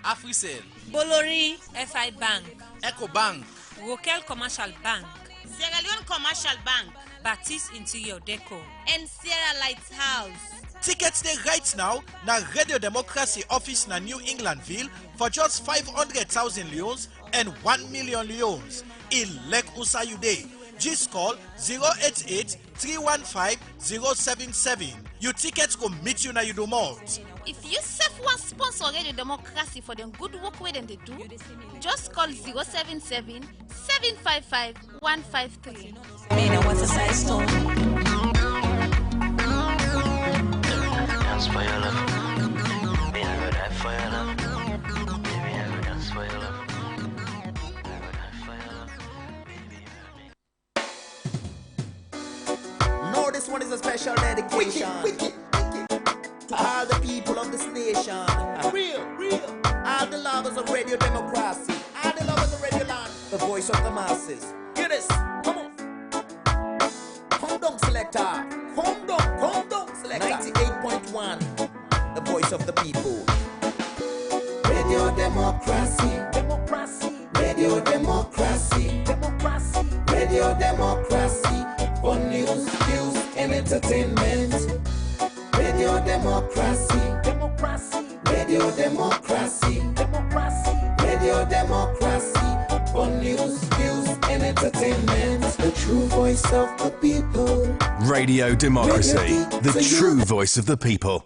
Africell, Bolori, FI Bank, Eco Bank, Rokel Commercial Bank, Sierra Leone Commercial Bank, Baptiste Interior Deco, and Sierra Lighthouse. Tickets they right now na Radio Democracy office na New Englandville for just 500,000 leons and 1 million leons. In Lek Usayude. Just call 088-315-077. Your tickets go meet you na you do more. If you self want sponsor Radio Democracy for the good work way they do, just call 077-755-153. Dance for your love. Me never die for your love. Baby, never dance for your love. Never die for your love. Baby, No, this one is a special dedication to all the people of this nation. Real. All the lovers of Radio Democracy. All the lovers of Radio Land. The voice of the masses. Hear this. Come on. Come down, selector. Come down, selector. 98.1. The voice of the people. Radio Democracy. Radio Democracy. Radio Democracy. For news, views, and entertainment. Radio Democracy. Radio Democracy. Radio Democracy. For news, views, and entertainment. The true voice of the people. Radio Democracy, the true voice of the people.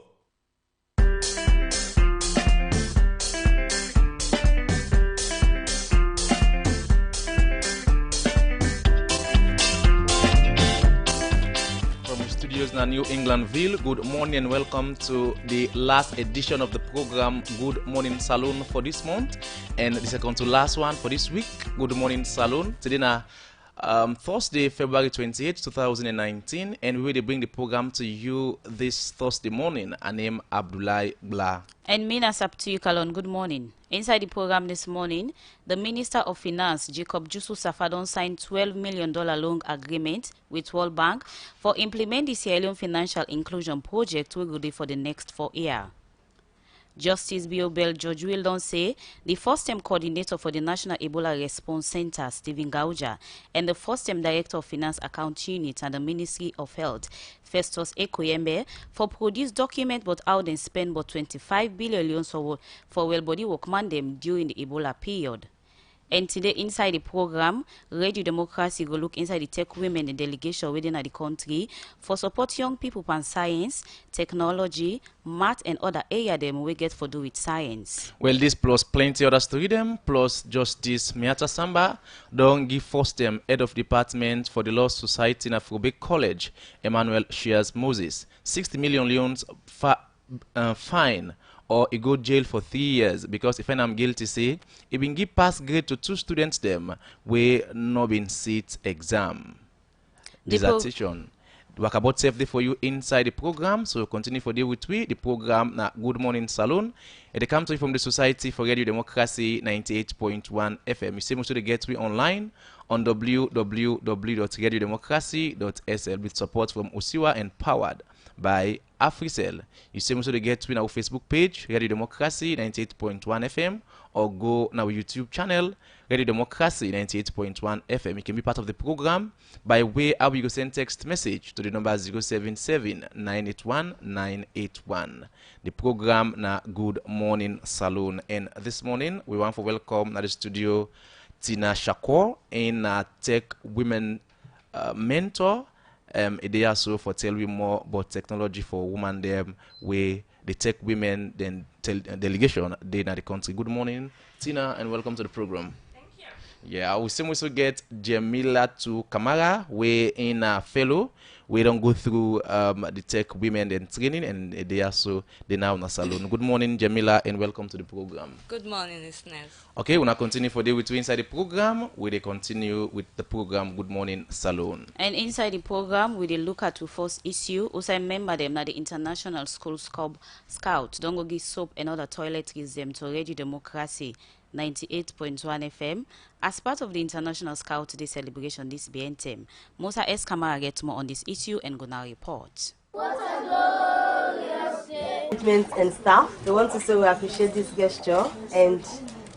Na New Englandville. Good morning and welcome to the last edition of the program Good Morning Salone for this month and the second to last one for this week. Good Morning Salone. Today na Thursday, February 28, 2019, and we will bring the program to you this Thursday morning. I name Abdullah Blah. And Mina Saptu Kalon, good morning. Inside the program this morning, the Minister of Finance, Jacob Jusu Safadon, signed $12 million loan agreement with World Bank for implement the Sierra Leone Financial Inclusion Project we will do for the next 4 years. Justice Biobel George Wildon say the first-time coordinator for the National Ebola Response Center, Stephen Gauja, and the first-time director of Finance Account Unit and the Ministry of Health, Festus Ekoyembe, for produce document but how they spend about 25 billion for well-body workman them during the Ebola period. And today, inside the program, Radio Democracy will look inside the tech women and delegation within the country for support young people on science, technology, math, and other areas them we get for do with science. Well, this plus plenty others to read them, plus Justice Miata Samba, don't give first them head of department for the Law Society in Afrobeck College, Emmanuel Shears Moses, 60 million leons fine, or he go jail for 3 years because if I'm guilty, say he been give pass grade to 2 students them we no been sit exam. Dissertation. Work about safety for you inside the program, so continue for deal with we. The program na Good Morning Salone. It comes to you from the Society for Radio Democracy 98.1 FM. You see most of the get we online on www.radiodemocracy.sl with support from Osiwa and powered by Africell. You see also the get to our Facebook page, Radio Democracy 98.1 FM, or go on our YouTube channel, Radio Democracy 98.1 FM. You can be part of the program by way how you send text message to the number 077-981-981. The program na Good Morning Salone. And this morning, we want to welcome at the studio Tina Shakur, a tech women mentor. They also for tell you more about technology for women them where the tech women then delegation they in the country. Good morning, Tina, and welcome to the program. Thank you. Yeah, we also get Jamila to Kamara, we in a fellow. We don't go through the tech women and training, and they also they now in a salon. Good morning, Jamila, and welcome to the program. Good morning, listeners. Okay, we're gonna continue for day with you inside the program. We they continue with the program Good Morning Salone. And inside the program, we look at the first issue. Also, remember them na the International School Scout. Don't go give soap and other toiletries them to Radio Democracy 98.1 FM. As part of the International Scout Day celebration this BNTM, Musa S. Kamara gets more on this issue and gonna report. What a glorious day! And staff. We want to say we appreciate this gesture and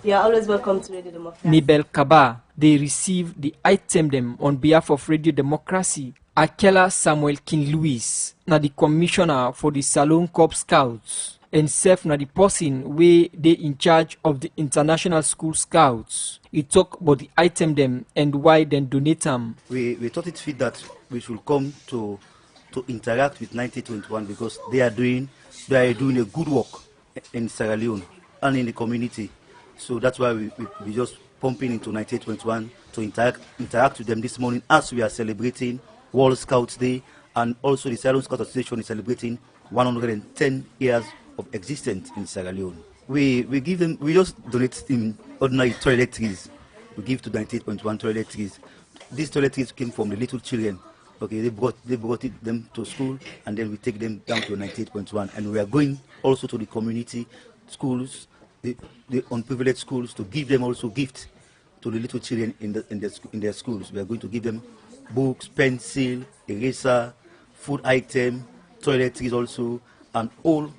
you are always welcome to Radio Democracy. Nibel Kaba, they received the item them on behalf of Radio Democracy. Akela Samuel King Lewis, na the commissioner for the Salone Corps Scouts, and Seth na the person where they in charge of the International School Scouts. He talk about the item them and why then donate them. We thought it fit that we should come to interact with 1921 because they are doing a good work in Sierra Leone and in the community. So that's why we just pumping into 1921 to interact with them this morning as we are celebrating World Scouts Day, and also the Sierra Leone Scout Association is celebrating 110 years of existence in Sierra Leone. We just donate in ordinary toiletries. We give to 1921 toiletries. These toiletries came from the little children. Okay, they brought them to school, and then we take them down to 98.1, and we are going also to the community schools, the unprivileged schools, to give them also gifts to the little children in their schools. We are going to give them books, pencil, eraser, food item, toiletries also, and all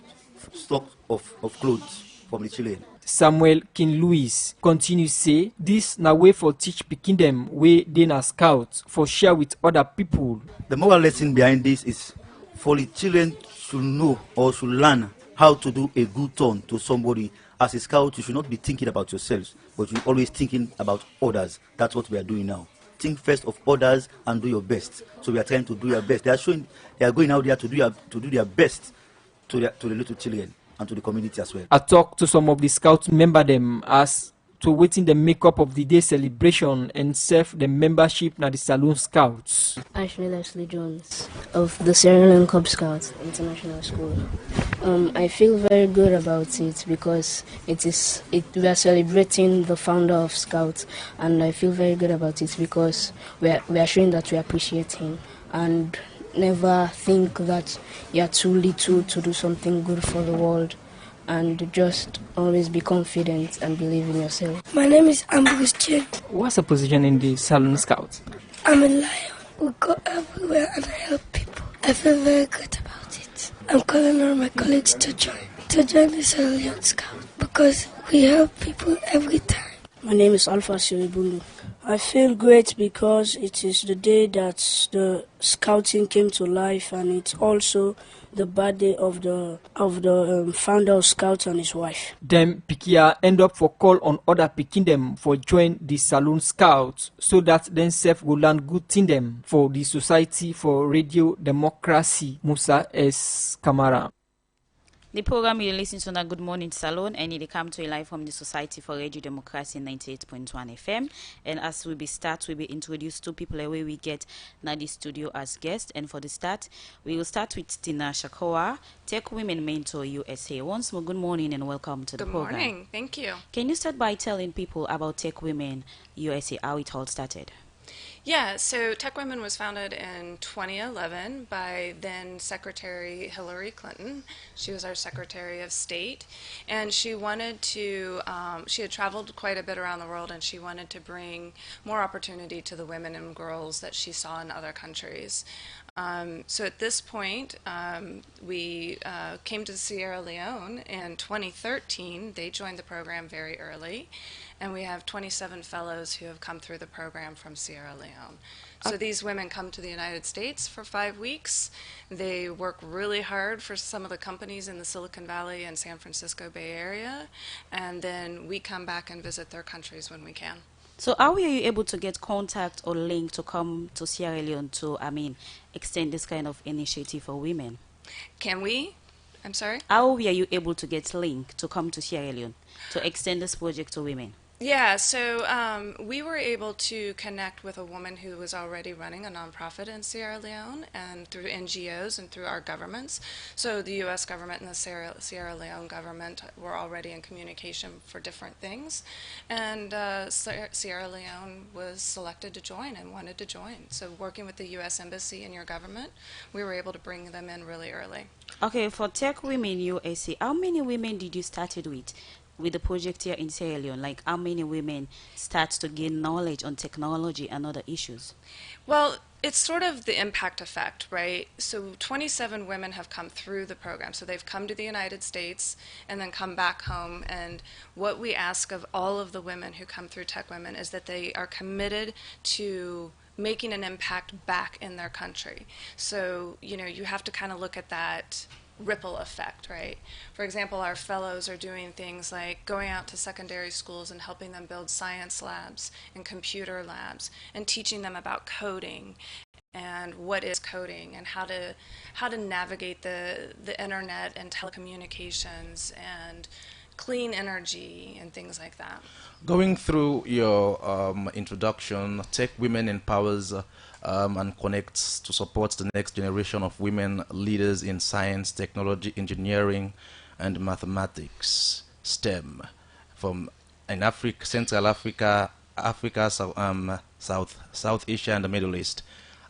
stock of clothes from the children. Samuel King Lewis continues say this na way for teach pikin them way they na scouts for share with other people. The moral lesson behind this is for the children should know or should learn how to do a good turn to somebody. As a scout, you should not be thinking about yourselves, but you're always thinking about others. That's what we are doing now. Think first of others and do your best. So we are trying to do your best. They are going out there to do their best to the little children and to the community as well. I talked to some of the scouts member them as to waiting the makeup of the day celebration and serve the membership na the Salone Scouts. Ashley Leslie Jones of the Sierra Leone Cub Scouts International School. I feel very good about it because we are celebrating the founder of Scouts, and I feel very good about it because we are showing that we appreciate him and never think that you are too little to do something good for the world, and just always be confident and believe in yourself. My name is Ambrose Chen. What's your position in the Salone Scouts? I'm a lion. We go everywhere and I help people. I feel very good about it. I'm calling on my colleagues to join the Sierra Leone Scout because we help people every time. My name is Alpha Siribulu. I feel great because it is the day that the scouting came to life, and it's also the birthday of the founder of Scouts and his wife. Them Pikia end up for call on other picking them for join the Salone Scouts so that then self go learn good thing them for the Society for Radio Democracy. Musa S. Kamara. The program you listen to na Good Morning Salone, and it come to you live from the Society for Radio Democracy 98.1 FM. And as we introduce two people away we get na the studio as guests. And for the start, we will start with Tina Shakoa, Tech Women Mentor USA. Once more, good morning and welcome to the program. Good morning, thank you. Can you start by telling people about Tech Women USA, how it all started? Yeah, so Tech Women was founded in 2011 by then Secretary Hillary Clinton. She was our Secretary of State, and she wanted to, she had traveled quite a bit around the world, and she wanted to bring more opportunity to the women and girls that she saw in other countries. So at this point, we came to Sierra Leone in 2013. They joined the program very early, and we have 27 fellows who have come through the program from Sierra Leone. So these women come to the United States for 5 weeks. They work really hard for some of the companies in the Silicon Valley and San Francisco Bay Area, and then we come back and visit their countries when we can. So how were you able to get contact or link to come to Sierra Leone to, extend this kind of initiative for women? Can we? I'm sorry? How were you able to get link to come to Sierra Leone to extend this project to women? Yeah, so we were able to connect with a woman who was already running a nonprofit in Sierra Leone, and through NGOs and through our governments. So the U.S. government and the Sierra Leone government were already in communication for different things, and Sierra Leone was selected to join and wanted to join. So working with the U.S. Embassy and your government, we were able to bring them in really early. Okay, for Tech Women USA, how many women did you started with the project here in Sierra Leone? Like, how many women start to gain knowledge on technology and other issues? Well, It's sort of the impact effect, right? So 27 women have come through the program. So they've come to the United States and then come back home. And what we ask of all of the women who come through Tech Women is that they are committed to making an impact back in their country. So, you know, you have to kind of look at that ripple effect, right? For example, our fellows are doing things like going out to secondary schools and helping them build science labs and computer labs and teaching them about coding and what is coding and how to navigate the internet and telecommunications and clean energy and things like that. Going through your introduction, Tech Women empowers and connects to support the next generation of women leaders in science, technology, engineering, and mathematics, STEM, from in Africa, Central Africa, South Asia, and the Middle East.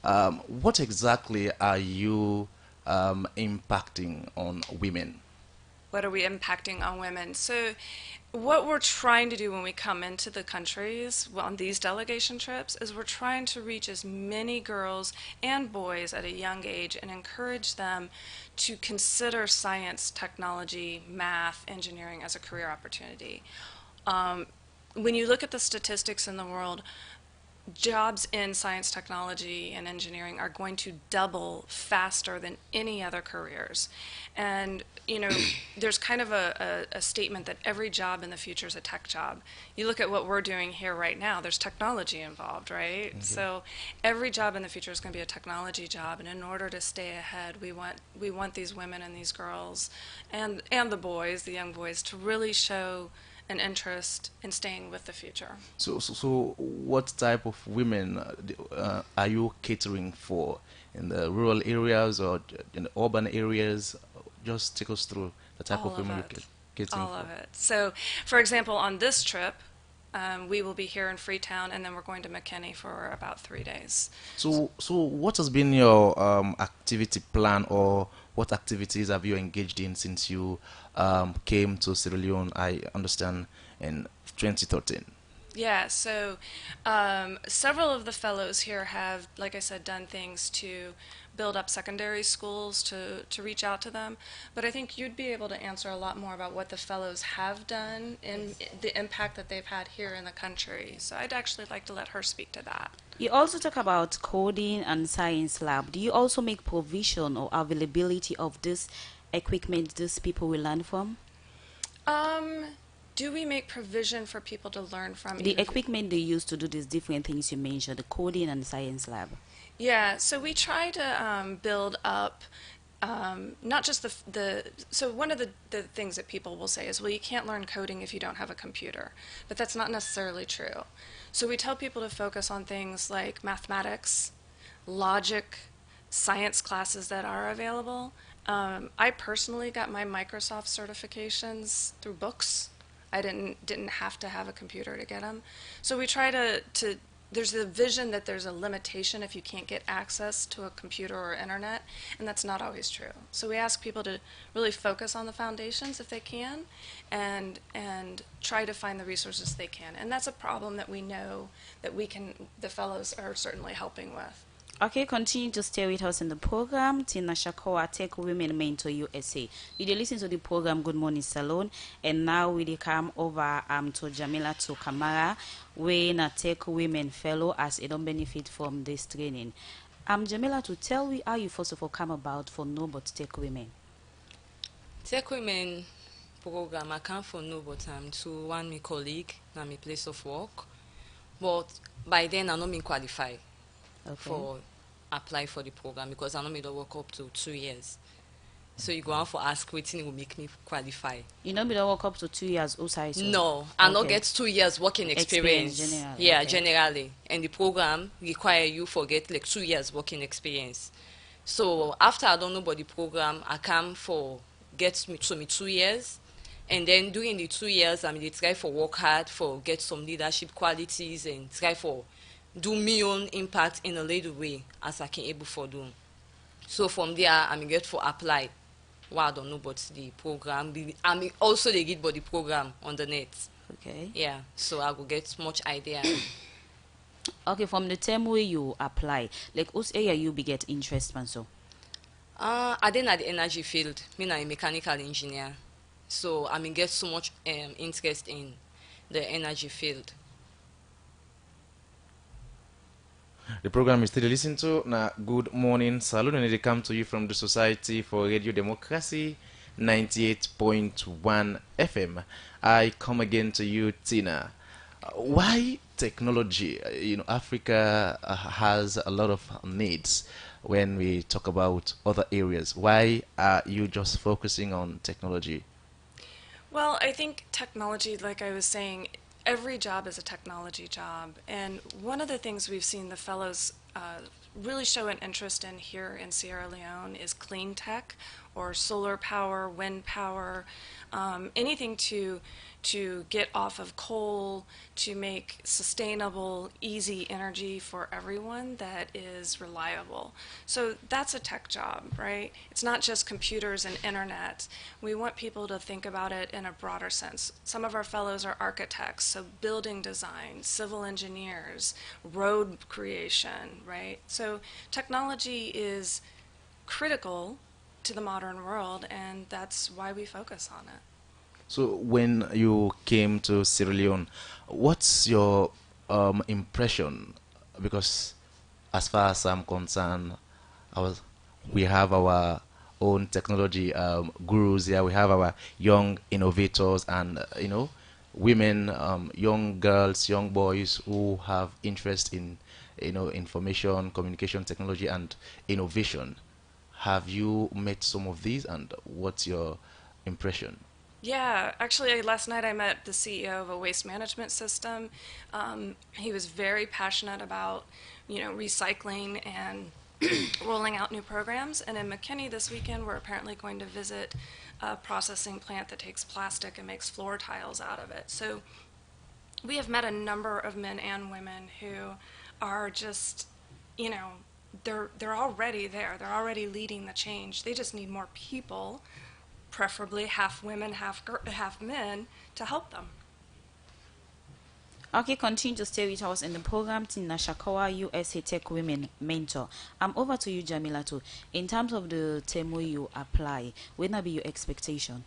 What exactly are you impacting on women? What are we impacting on women? So what we're trying to do when we come into the countries on these delegation trips is we're trying to reach as many girls and boys at a young age and encourage them to consider science, technology, math, engineering as a career opportunity. When you look at the statistics in the world, jobs in science, technology, and engineering are going to double faster than any other careers. And, you know, there's kind of a statement that every job in the future is a tech job. You look at what we're doing here right now, there's technology involved, right? Mm-hmm. So every job in the future is going to be a technology job, and in order to stay ahead, we want these women and these girls and the boys, the young boys, to really show an interest in staying with the future. So what type of women are you catering for? In the rural areas or in the urban areas? Just take us through the type of women you're catering All for. of it. So, for example, on this trip, we will be here in Freetown, and then we're going to McKinney for about 3 days. So what has been your activity plan, or what activities have you engaged in since you came to Sierra Leone, I understand, in 2013? Yeah, so several of the fellows here have, like I said, done things to build up secondary schools to reach out to them. But I think you'd be able to answer a lot more about what the fellows have done and the impact that they've had here in the country. So I'd actually like to let her speak to that. You also talk about coding and science lab. Do you also make provision or availability of this equipment these people will learn from? Do we make provision for people to learn from? The equipment they use to do these different things you mentioned, the coding and science lab. Yeah, so we try to build up not just so one of the things that people will say is, well, you can't learn coding if you don't have a computer, but that's not necessarily true. So we tell people to focus on things like mathematics, logic, science classes that are available. I personally got my Microsoft certifications through books. I didn't have to have a computer to get them. So we try to there's a vision that there's a limitation if you can't get access to a computer or internet, and that's not always true. So we ask people to really focus on the foundations if they can, and try to find the resources they can. And that's a problem that we know that the fellows are certainly helping with. Okay, continue to stay with us in the program. Tina Shakoa, Tech Women Mentor USA. You dey listen to the program Good Morning Salone, and now we dey come over to Jamila to Kamara, we na Tech Women Fellow as it don't benefit from this training. Jamila, to tell me how you first of all come about for No But Tech Women. Tech Women program I come for No But to one my colleague na my place of work, but by then I no mean qualify. Okay. For apply for the program because I know me don't work up to 2 years. So you go on for ask waiting will make me qualify. You know me don't work up to 2 years outside. So. No, I not get 2 years working experience. Generally, yeah, okay. Generally. And the program require you for get like 2 years working experience. So after I don't know about the program, I come for get me 2 years. And then during the 2 years, I mean, they try for work hard for get some leadership qualities and try for do my own impact in a little way as I can able for do. So from there, I mean, get for apply. Well, I don't know about the program. I mean, also they get about the program on the net. Okay. Yeah, so I will get much idea. Okay, from the term where you apply, like whose area you be get interest man so? I didn't at the energy field. Me na a mechanical engineer. So I mean get so much interest in the energy field. The program is still listening to na Good Morning Salone, and it come to you from the Society for Radio Democracy 98.1 FM. I come again to you, Tina. Why technology? Africa has a lot of needs when we talk about other areas. Why are you just focusing on technology? Well, I think technology, like I was saying, every job is a technology job. And one of the things we've seen the fellows really show an interest in here in Sierra Leone is clean tech or solar power, wind power, anything to get off of coal, to make sustainable, easy energy for everyone that is reliable. So that's a tech job, right? It's not just computers and internet. We want people to think about it in a broader sense. Some of our fellows are architects, so building design, civil engineers, road creation, right? So technology is critical to the modern world, and that's why we focus on it. So when you came to Sierra Leone, what's your impression? Because as far as I'm concerned, we have our own technology gurus here. We have our young innovators and women, young girls, young boys who have interest in information, communication technology, and innovation. Have you met some of these, and what's your impression? Yeah, actually, last night I met the CEO of a waste management system. He was very passionate about, recycling and rolling out new programs. And in McKinney this weekend, we're apparently going to visit a processing plant that takes plastic and makes floor tiles out of it. So we have met a number of men and women who are just, they're already there. They're already leading the change. They just need more people, preferably half women, half men, to help them. Okay, continue to stay with us in the program. Tina Shakawa, USA Tech Women Mentor. I'm over to you, Jamila, too. In terms of the term where you apply, what will be your expectation?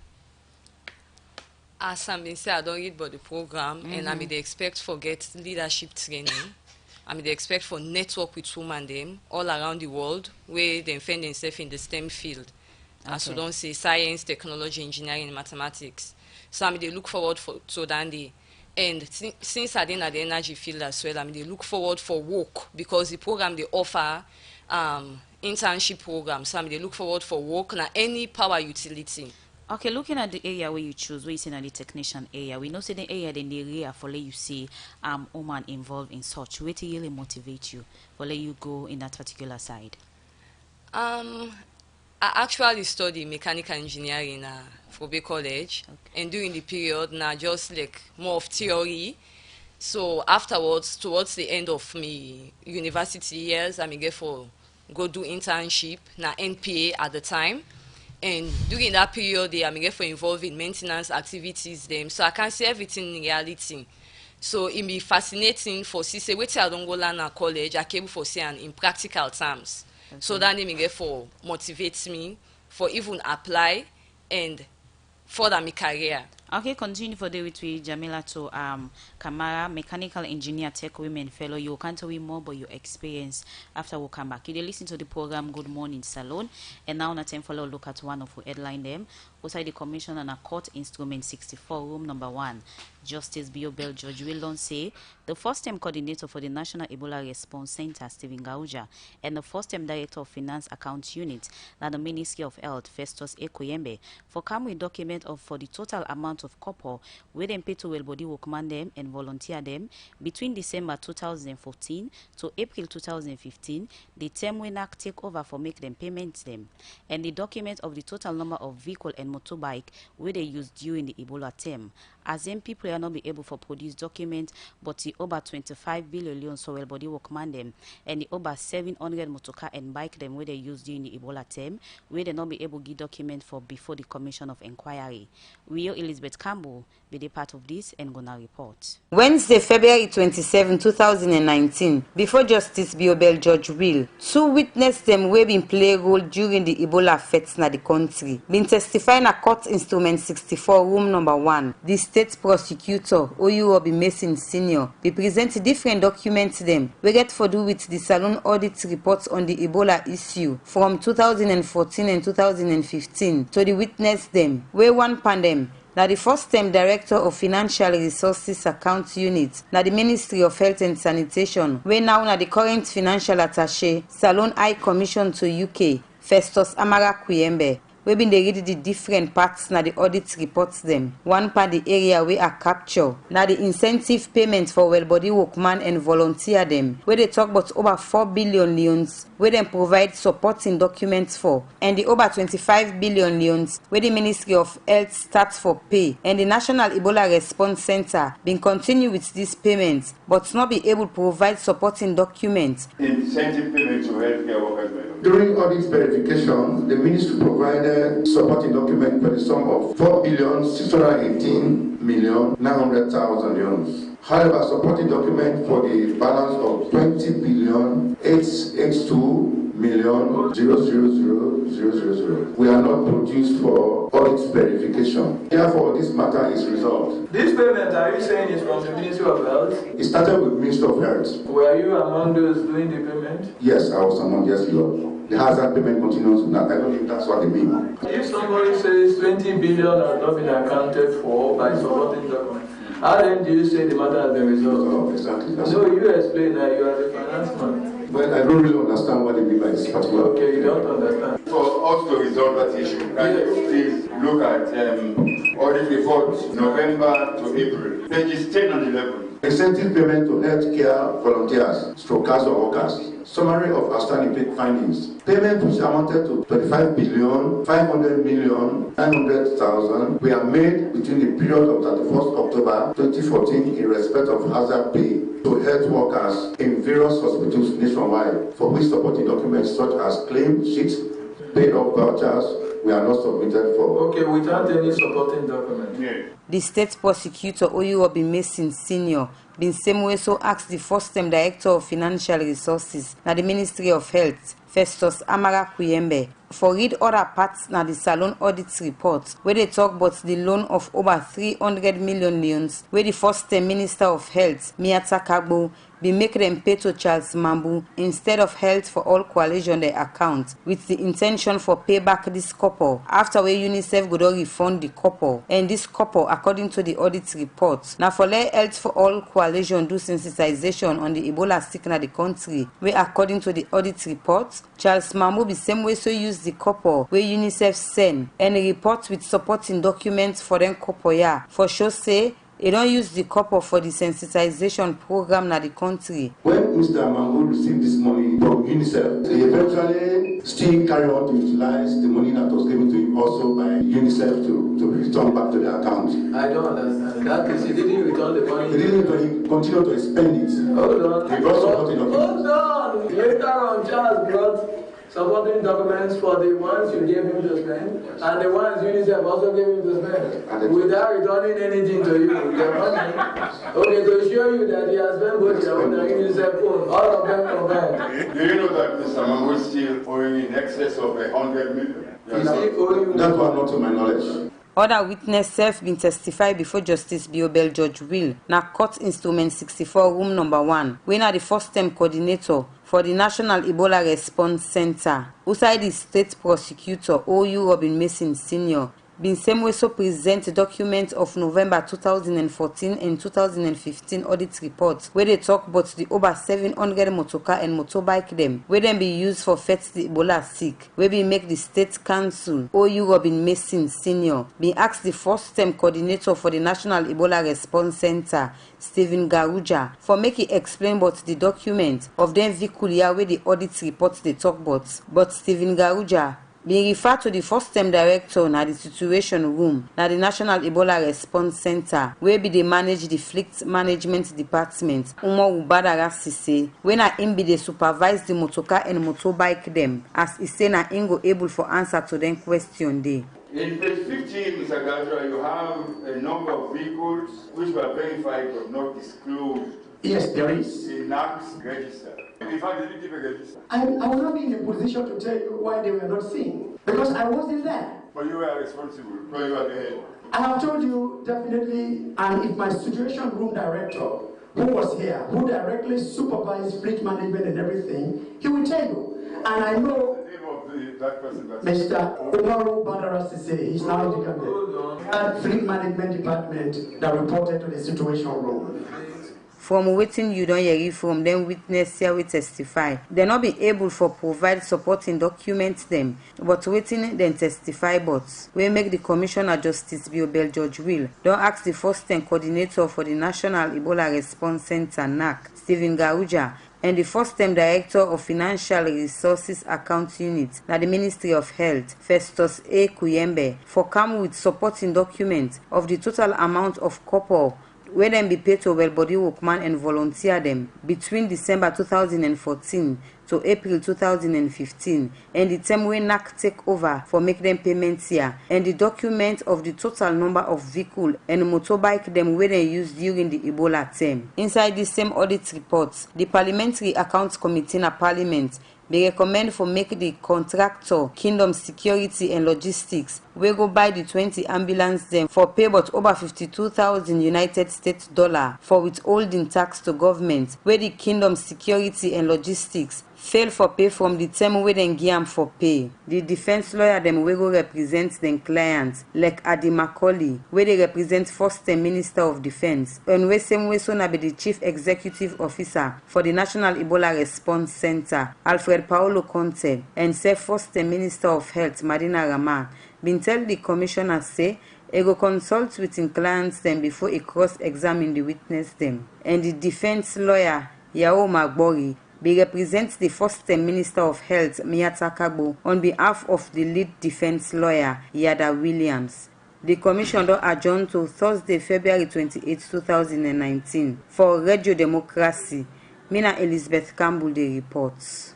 As I'm been say, I don't read about the program, and I mean they expect for get leadership training. I mean they expect for network with women them all around the world where they find themselves in the STEM field. As we don't say science, technology, engineering, and mathematics. So I mean they look forward to that day. And since I didn't at the energy field as well, I mean they look forward for work because the program they offer internship programs. So I mean they look forward for work and any power utility. Okay, looking at the area where you choose, where you see in the technician area, we know say the area then the area for let you see woman involved in such. What really motivate you for let you go in that particular side? I actually study mechanical engineering for Bay College, and during the period now just like more of theory. So afterwards, towards the end of my university years, I mean get for go do internship na NPA at the time. And during that period, I mean get for involved in maintenance activities them. So I can see everything in reality. So it be fascinating for see say wait till I don't go learn at college, I came for say in practical terms. Okay. So that me get for motivates me for even apply and further my career. Okay, continue for the with Jamila to Kamara, mechanical engineer, tech women fellow. You can't tell me more about your experience after we come back. You listen to the program Good Morning Salone, and now time follow look at one of the headline them. Outside the commission on a court instrument 64 room number 1. Justice Biobel George Willon say the first time coordinator for the National Ebola Response Center, Stephen Gauja, and the first time director of Finance Account Unit, that the Ministry of Health, Festus Ekoyembe, for come with document of for the total amount of copper where them pay to well body workman them and volunteer them between December 2014 to April 2015, the term when act take over for make them payments them, and the document of the total number of vehicle and motorbike where they used during the Ebola term. as them people are not be able to produce documents, but the over 25 billion loans so well body workman them, and the over 700 motorcar and bike them where they use during the Ebola term, where they not be able to give document for before the Commission of Inquiry. We Elizabeth Campbell be the part of this and gonna report. Wednesday, February 27, 2019, before Justice Biobel Judge Will, two witnesses them wey been play role during the Ebola fete na the country, been testifying at court instrument 64 room number 1. The state prosecutor Oyurobi Mason Sr. be present different documents them we get for do with the Salone audit reports on the Ebola issue from 2014 and 2015 to the witness them where one pandem. Now, the first-time Director of Financial Resources Account Unit, now the Ministry of Health and Sanitation, where now the current Financial Attaché, Salone High Commission to UK, Festus Amara Kuyembe, we been they read the different parts now the audit reports them. One part the area we are capture. Now the incentive payments for well body workman and volunteer them. Where they talk about over 4 billion loans where they provide supporting documents for. And the over 25 billion loans where the Ministry of Health starts for pay. And the National Ebola Response Center been continue with these payments but not be able to provide supporting documents. Incentive payments to healthcare workers. During audit verification, the ministry provided supporting document for the sum of 4,618,900,000 euros. However, supporting document for the balance of 20,882,000,000. We are not produced for audit verification. Therefore, this matter is resolved. This payment, are you saying, is from the Ministry of Health? It started with Ministry of Health. Were you among those doing the payment? Yes, I was among, yes, Lord. The hazard payment continues now. I don't think that's what they mean. If somebody says 20 billion has not been accounted for by supporting documents, how then do you say the matter has been resolved? Oh, exactly. No, you explain that you are the finance man. Well, I don't really understand what they mean by this particular. Okay, you don't understand. For us to resolve that issue, can you please look at audit reports November to April, pages 10 and 11. Incentive payment to healthcare volunteers, strokers or workers. Summary of outstanding findings. Payment which amounted to 25,500,900,000 were made between the period of 31st October 2014 in respect of hazard pay to health workers in various hospitals nationwide, for which supporting documents such as claim sheets, paid up vouchers were not submitted for. Okay, without any supporting document. Yeah. The state prosecutor Oyurobi Mason Sr. been same way so asked the first-time Director of Financial Resources na the Ministry of Health, Festus Amara Kuyembe, for read other parts na the Salone audit report where they talk about the loan of over 300 million loans where the first-time Minister of Health, Miata Kagbo, be make them pay to Charles Mambu instead of Health for All Coalition their account with the intention for pay back this couple after where UNICEF go refund the couple. And this couple, according to the audit report, now for let Health for All Coalition do sensitization on the Ebola sick in the country where according to the audit report, Charles Mambu be same way so use the couple where UNICEF send and report with supporting documents for them couple for sure say they don't use the couple for the sensitization program in the country. When Mr. Mambu received this money from UNICEF, he eventually still carried on to utilize the money that was given to him also by UNICEF to return back to the account. I don't understand. That is, he didn't return the money. He didn't return, he continued to spend it. Hold on. He brought supporting documents. Hold on. Later on, Charles brought supporting documents for the ones you gave him to spend and the ones UNICEF also gave him to spend without returning anything to you. Okay, to show you that he has spent both your own and UNICEF own, all of them combined. Do you know that Mr. Mambu is still owing in excess of 100 million? That was not to my knowledge. Other witnesses been testified before Justice Biobel Judge Will na court instrument 64 room number 1 when are the first-time coordinator for the National Ebola Response Center. Outside the state prosecutor Oyurobi Mason Sr. been same way so present documents of November 2014 and 2015 audit reports where they talk about the over 700 motorcar and motorbike them where them be used for fight the Ebola sick where be make the state council Oyurobi Mason Sr. be asked the first-time coordinator for the National Ebola Response Center Stephen Garuja for make he explain about the document of them vehicle where the audit reports they talk about, but Stephen Garuja Being referred to the first-time director na the situation room na the National Ebola Response Center, where be they manage the Fleet Management Department. Umo Ubadara Sise, when I be they supervise the motorcar and motorbike them, as he say na ingo able for answer to them question day. In page 15, Mr. Gajra, you have a number of vehicles which were verified but not disclosed. Yes, there is. In NAC's register. In fact, they didn't give a register. I will not be in a position to tell you why they were not seen, because I wasn't there. But you were responsible, because you were the head. I have told you definitely, and if my situation room director, who was here, who directly supervised fleet management and everything, he will tell you. And I know that person, Mr. Umaru Badara Sise, he's now in the cabinet, and fleet management department that reported to the situation room. From waiting you don't hear from them witness here we testify. They not be able for provide supporting documents them, but waiting then testify but we make the Commissioner Justice Biobel George Will. Don't ask the first time coordinator for the National Ebola Response Center NAC, Stephen Garuja, and the first-time Director of Financial Resources Account Unit at the Ministry of Health, Festus A. Kuyembe, for come with supporting documents of the total amount of copper where them be paid to well-body workman and volunteer them between December 2014 to April 2015, and the term when NAC take over for make them payments here, and the document of the total number of vehicle and motorbike them where they used during the Ebola term. Inside the same audit reports, the Parliamentary Accounts Committee in Parliament they recommend for make the contractor Kingdom Security and Logistics we go buy the 20 ambulance them for pay but over 52,000 United States dollar for withholding tax to government, where the Kingdom Security and Logistics fail for pay from the term where they give for pay. The defense lawyer them we go represent them clients like Adi Macaulay, where they represent first-time Minister of Defense, and we same way so na be the Chief Executive Officer for the National Ebola Response Center, Alfred Paolo Conte, and say first-time Minister of Health, Madina Rama, been tell the commissioner say he go consult with him clients them before he cross-examine the witness them. And the defense lawyer Yao Magbori be represents the first-time Minister of Health, Miyata Kagbo, on behalf of the lead defense lawyer, Yada Williams. The commission don adjourn to Thursday, February 28, 2019 for Radio Democracy. Mina Elizabeth Campbell, the reports.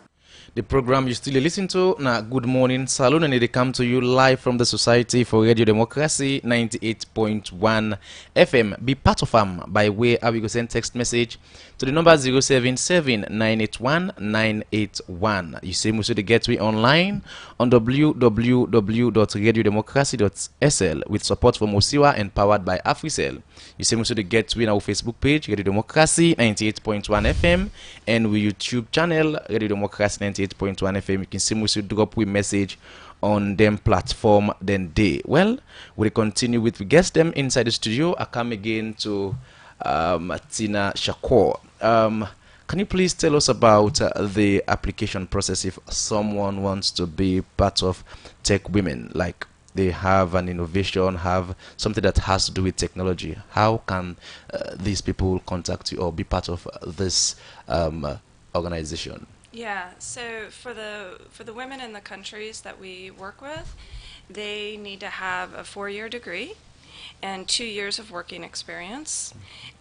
The program you still listen to na Good Morning Salone, and they come to you live from the Society for Radio Democracy 98.1 FM. Be part of them by way of you go send text message to the number 077-981-981. You see most of the get we online on www.radiodemocracy.sl with support from Osiwa and powered by AfriCell. You see most of the get we on our Facebook page Radio Democracy 98.1 FM and we YouTube channel Radio Democracy 98.1 FM. You can see most of drop we message on them platform then day. Well, we'll continue with we guest them inside the studio. I come again to Tina Shakur. Can you please tell us about the application process if someone wants to be part of Tech Women, like they have an innovation, have something that has to do with technology? How can these people contact you or be part of this organization? Yeah, so for the women in the countries that we work with, they need to have a 4-year degree and 2 years of working experience,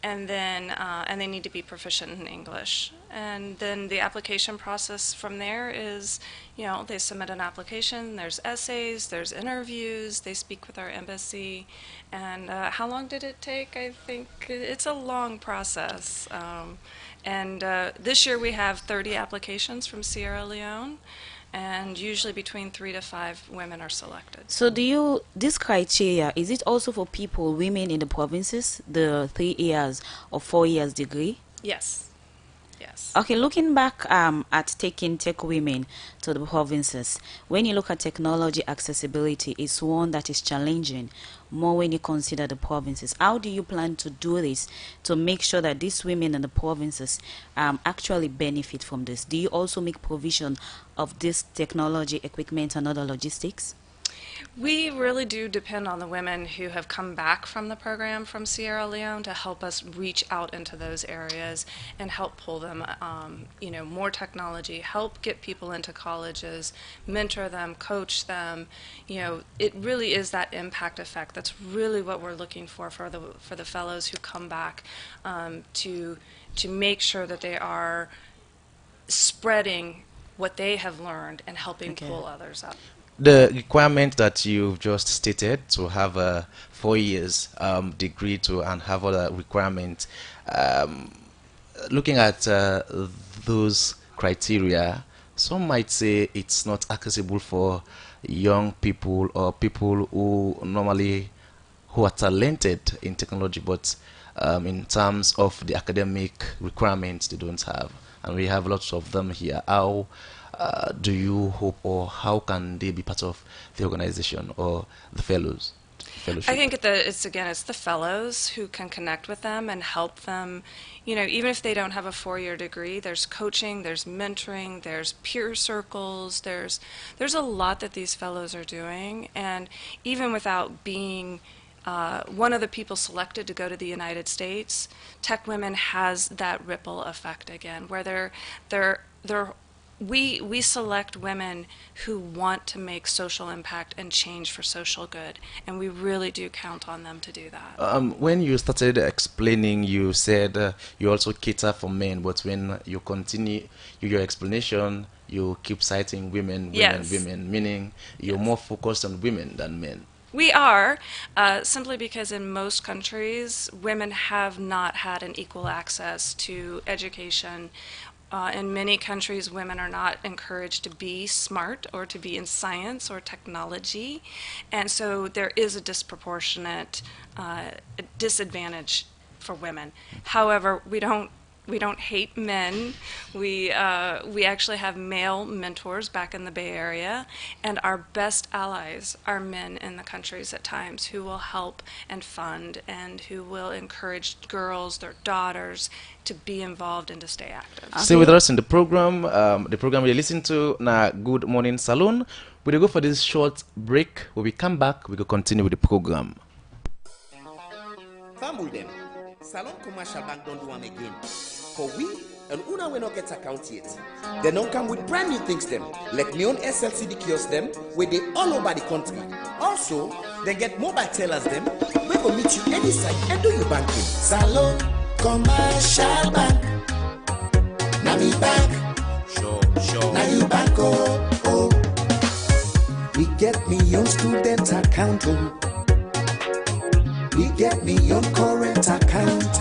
and then and they need to be proficient in English. And then the application process from there is, you know, they submit an application, there's essays, there's interviews, they speak with our embassy. And how long did it take? I think it's a long process. And this year we have 30 applications from Sierra Leone, and usually between 3 to 5 women are selected. So this criteria, is it also for people, women in the provinces, the 3 years or 4 years degree? Yes. Yes. Okay, looking back at taking tech women to the provinces, when you look at technology accessibility, it's one that is challenging more when you consider the provinces. How do you plan to do this to make sure that these women in the provinces actually benefit from this? Do you also make provision of this technology, equipment, and other logistics? We really do depend on the women who have come back from the program from Sierra Leone to help us reach out into those areas and help pull them, more technology, help get people into colleges, mentor them, coach them. It really is that impact effect. That's really what we're looking for the fellows who come back, to make sure that they are spreading what they have learned and helping pull others up. The requirement that you've just stated to have a 4 years degree and have other requirements, looking at those criteria, some might say it's not accessible for young people or people who are talented in technology, but in terms of the academic requirements they don't have, and we have lots of them here. How do you hope, or how can they be part of the organization or the fellowship? I think it's the fellows who can connect with them and help them. Even if they don't have a 4-year degree, there's coaching, there's mentoring, there's peer circles, there's a lot that these fellows are doing. And even without being one of the people selected to go to the United States, Tech Women has that ripple effect again, where we select women who want to make social impact and change for social good, and we really do count on them to do that. When you started explaining, you said you also cater for men, but when you continue your explanation, you keep citing women, women, meaning you're more focused on women than men. We are, simply because in most countries, women have not had an equal access to education. In many countries, women are not encouraged to be smart or to be in science or technology, and so there is a disproportionate disadvantage for women. However, we don't hate men. We actually have male mentors back in the Bay Area, and our best allies are men in the countries at times who will help and fund and who will encourage girls, their daughters, to be involved and to stay active. Stay with us in the program. The program we listen to na Good Morning Salone. We'll go for this short break. When we come back, we will continue with the program. Family them. Salon Commercial Bank don't do one again. For we and Una we not get account yet. They don't come with brand new things them, like me own SLCD kiosks them, where they all over the country. Also, they get mobile tellers them, we will meet you any side and do your banking. Salon Commercial Bank. Now me bank. Sure. Now you bank oh. We get me your student account oh. We get me your current account.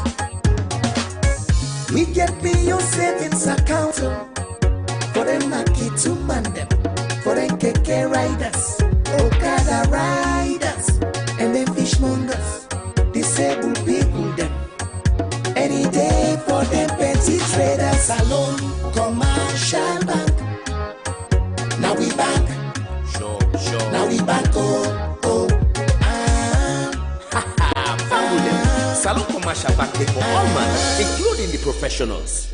We get me your savings account. For them lucky to man them. For them keke riders, Okada riders, and them fishmongers, disabled people them. Any day for them petty traders. Salon Commercial Bank. Now we bank. Sure. Now we bank oh. Salon Commercial Bank for all men, including the professionals.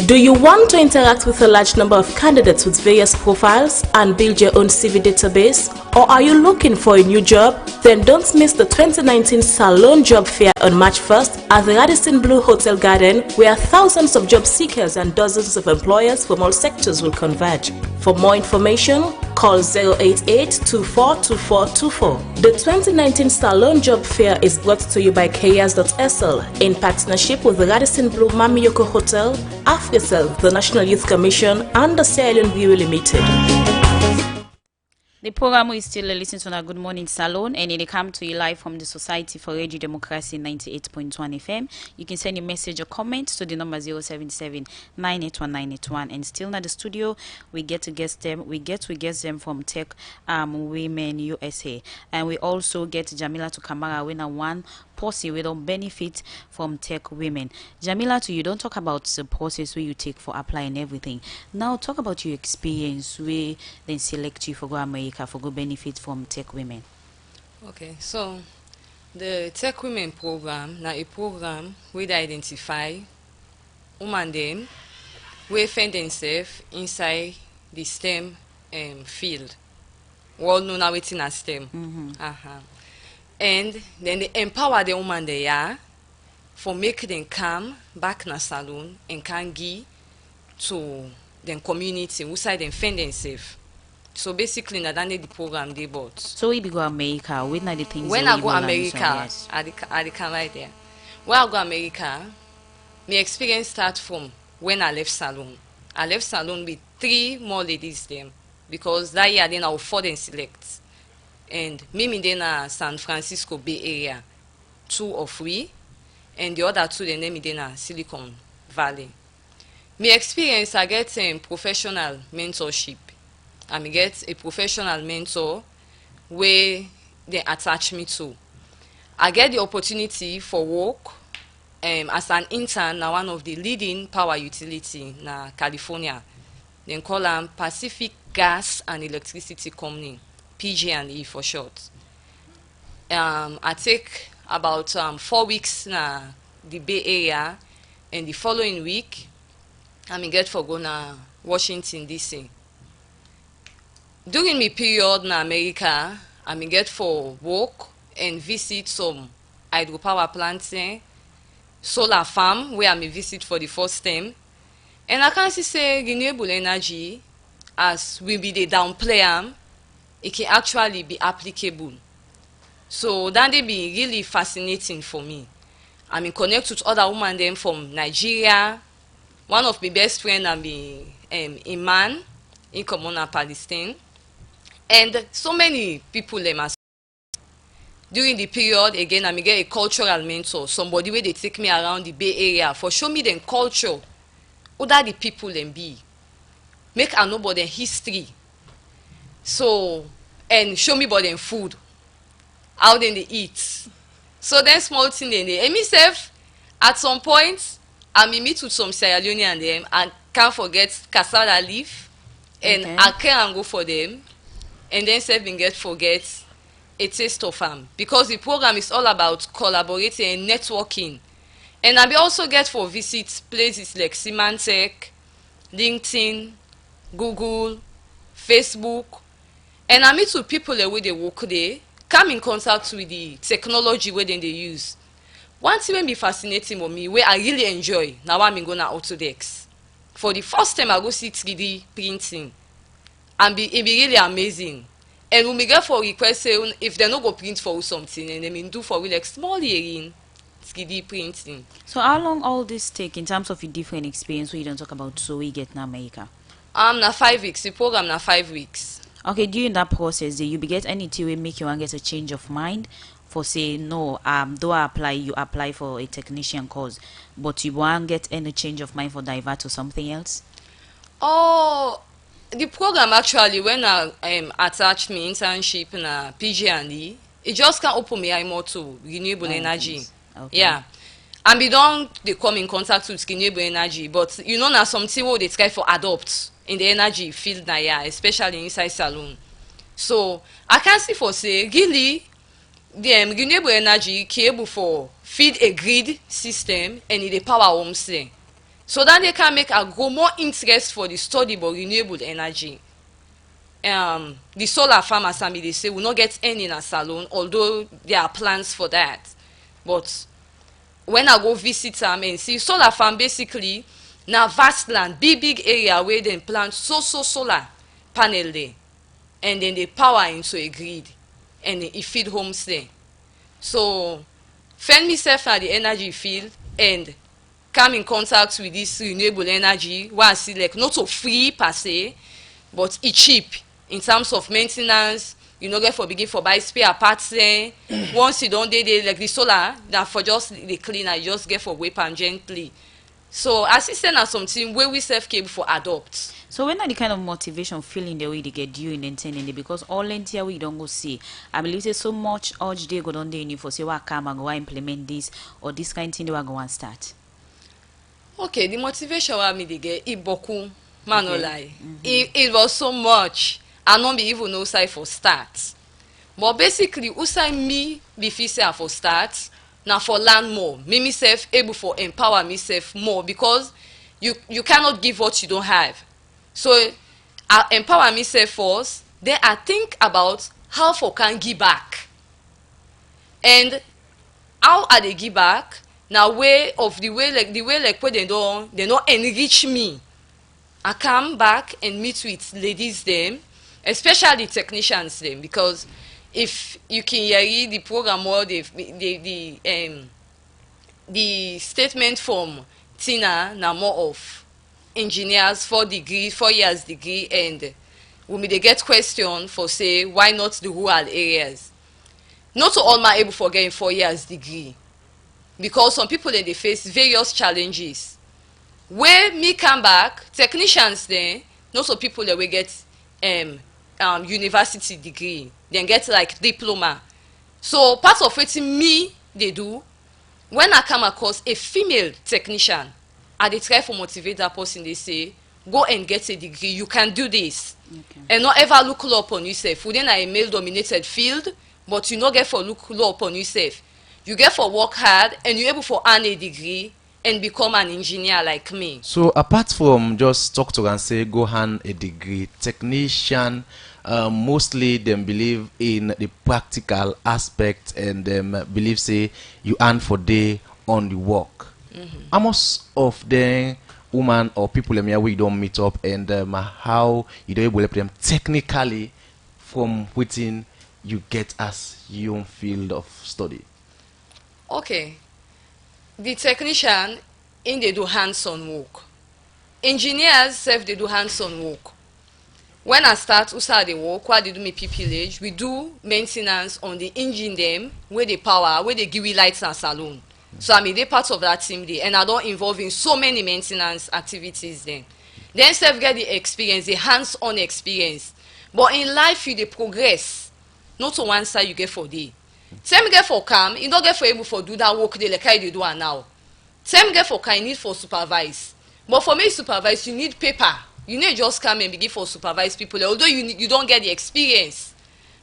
Do you want to interact with a large number of candidates with various profiles and build your own CV database? Or are you looking for a new job? Then don't miss the 2019 Salone Job Fair on March 1st at the Radisson Blu Hotel Garden, where thousands of job seekers and dozens of employers from all sectors will converge. For more information, call 088-242424. The 2019 Salone Job Fair is brought to you by Kayas.sl in partnership with the Radisson Blu Mamiyoko Hotel, AfriCell, the National Youth Commission, and the Sierra Leone Bureau Limited. The program is still listening to our Good Morning Salone, and it come to you live from the Society for Radio Democracy 98.1 FM. You can send your message or comment to the number 077-981-981. And still in the studio, we get to guest them. We get to guest them from Tech Women USA, and we also get Jamila to Kamara winner one policy we don't benefit from Tech Women. Jamila, you don't talk about the process where you take for applying everything. Now talk about your experience where then select you for go America for go benefit from Tech Women. Okay, so the Tech Women program now a program where they identify women them where find themselves inside the STEM field. We all know now waiting as them. And then they empower the woman they are for make them come back na salon and can give to the community who side them fend them safe. So basically, na done the program they bought. So we go America. When are the things? When I go America, I come right there. When I go America, my experience start from when I left salon. I left salon with 3 more ladies them because that year then I was 4 then select. And me then San Francisco Bay Area, 2 or 3, and the other 2 then me then Silicon Valley. My experience, I get professional mentorship. I get a professional mentor where they attach me to. I get the opportunity for work as an intern na one of the leading power utility na California. They call them Pacific Gas and Electricity Company, PG&E for short. I take about 4 weeks na the Bay Area, and the following week, I get for go na Washington DC. During my period na America, I get for work and visit some hydropower plants, solar farm where I may visit for the first time. And I can see say renewable energy, as we be the downplay am, it can actually be applicable. So that they be really fascinating for me. I mean connect with other women them from Nigeria. One of my best friends I be Iman in Common Palestine. And so many people them as during the period again I may get a cultural mentor, somebody where they take me around the Bay Area for show me them culture, who that the people them be, make I know about their history, so and show me about them food, how then they eat. So then small thing they and myself at some point I may meet with some Sierra Leone and them and can't forget cassava leaf, and I can go for them, and then self get forget a taste of them, because the program is all about collaborating and networking. And I may also get for visit places like Symantec, LinkedIn, Google, Facebook, and I meet with people where they work there, come in contact with the technology where they use. One thing will be fascinating for me, where I really enjoy, now I'm going to Autodesk. For the first time I go see 3D printing, and it be really amazing. And when we get for request, say if they no go print for something, and they mean do for like small hearing, 3D printing. So how long all this take in terms of a different experience where you don't talk about so we get in America? Na 5 weeks. The program na 5 weeks. Okay, during that process, do you get anything will make you want get a change of mind? For say no, do I apply? You apply for a technician course, but you won't get any change of mind for divert to something else. Oh, the program actually when I attached me internship na PG&E, it just can open me eye more to renewable energy. Okay. Yeah, and we don't they come in contact with renewable energy, but you know now something what they try for adopt in the energy field now, yeah, especially inside salon. So I can see for say really the renewable energy able for feed a grid system and the power homes there. So that they can make a go more interest for the study about renewable energy. The solar farmers they say will not get any in a salon, although there are plans for that. But when I go visit them and see solar farm basically now vast land, big area where they plant so solar panel there, and then they power into a grid and it feed homes there. So find myself at the energy field and come in contact with this renewable energy where I see like not so free per se, but it's cheap in terms of maintenance. You know, get for begin for buy spare parts there. Once you don't do like the solar, that for just the cleaner, you just get for weapon gently. So assistant are something where we self cable for adopt. So when are the kind of motivation feeling the way they get you in intending it? Because all entire we don't go see. I believe there's so much urge they go down there in you for say what come and go implement this or this kind of thing they will go and start. Okay, the motivation wa me they get it boku man no lie. It was so much. I don't be even no side for start. But basically, usai me be say for start, now for learn more. Me myself able for empower myself more, because you cannot give what you don't have. So I empower myself first, then I think about how for can give back. And how I dey give back? Now way like where they don't enrich me. I come back and meet with ladies them, especially technicians them, because if you can hear the program or the statement from Tina na more of engineers 4 years degree, and we may they get question for say why not the rural areas. Not all my able for getting 4 years degree, because some people they face various challenges. When me come back, technicians then, not some people that will get university degree, then get like diploma. So part of what me they do, when I come across a female technician, I dey try to motivate that person. They say, go and get a degree, you can do this. Okay. And not ever look low upon yourself. Within a male-dominated field, but you not get for look low upon yourself. You get for work hard, and you're able for earn a degree and become an engineer like me. So apart from just talk to and say go earn a degree, technician mostly them believe in the practical aspect, and them believe say you earn for day on the work. How much of the woman or people here we don't meet up, and how you don't able to help them technically from within you get as your own field of study? Okay. The technician in they do hands-on work. Engineers self they do hands-on work. When I start the work, while they do me pupillage, we do maintenance on the engine them, where they power, where they give you lights and saloon. So I mean they part of that team there, and I don't involve in so many maintenance activities then. Then self get the experience, the hands-on experience. But in life you they progress. Not to one side you get for day. Same get for calm, you don't get for able for do that work they like how they do it now. Same get for calm, you need for supervise. But for me supervise, you need paper. You need just come and begin for supervise people, although you don't get the experience.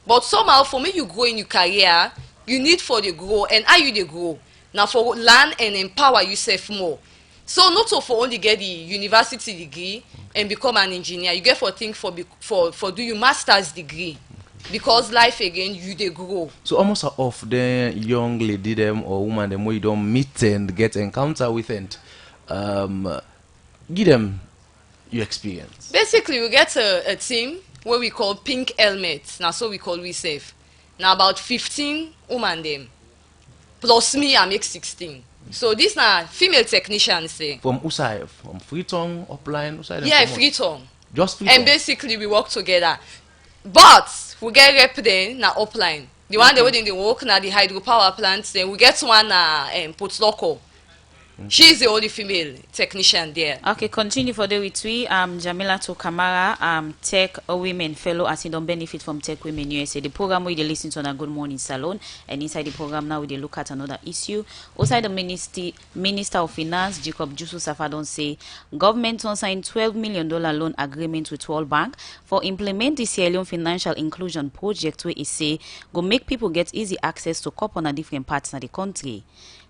But somehow for me you grow in your career, you need for the grow, and how you they grow. Now for learn and empower yourself more. So not so for only get the university degree and become an engineer, you get for think for do your master's degree. Because life again you they grow. So almost of the young lady them or woman them where you don't meet and get encounter with, and give them your experience. Basically we get a team where we call pink helmets. Now so we call we safe. Now about 15 women them. Plus me I make 16. So these are female technicians say. From Usai, from Freetown, upline, Usai. Yeah, Freetown. Just Freetown. And basically we work together. But we get rep then na upline. The one they within the work na the hydropower plants. Then we get one Port Local. She's the only female technician there. Okay, continue for the with we. Jamila to Kamara, Tech Women Fellow as in don't benefit from Tech Women USA. The program we listen to on Good Morning Salone, and inside the program now we look at another issue. Outside the Minister of Finance, Jacob Jusu Safadon say government on signed $12 million loan agreement with World Bank for implement the Sierra Leone financial inclusion project where it say go make people get easy access to cop on a different parts of the country.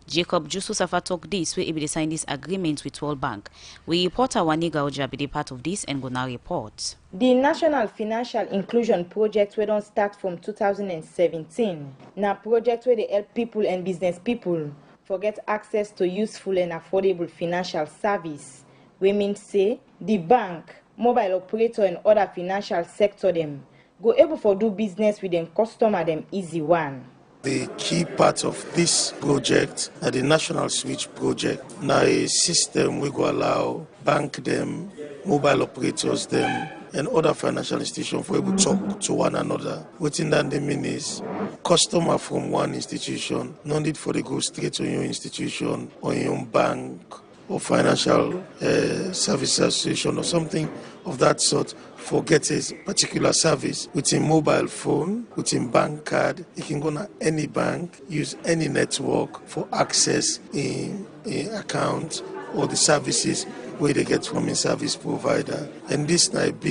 Jacob Jusu Safa talk this where he signed this agreement with World Bank. We reporter Waniga Oja be part of this and go now report. The National Financial Inclusion Project we don't start from 2017. Now project where they help people and business people get access to useful and affordable financial service. We mean say the bank, mobile operator and other financial sector them go able for do business with them customer them easy one. The key part of this project, the National Switch project, now a system we go allow bank them, mobile operators them, and other financial institutions for able to talk to one another. Within that they mean is customer from one institution, no need for they go straight to your institution or your bank or financial service association or something of that sort for get a particular service with a mobile phone, with a bank card. You can go to any bank, use any network for access in account or the services where they get from a service provider. And this is a big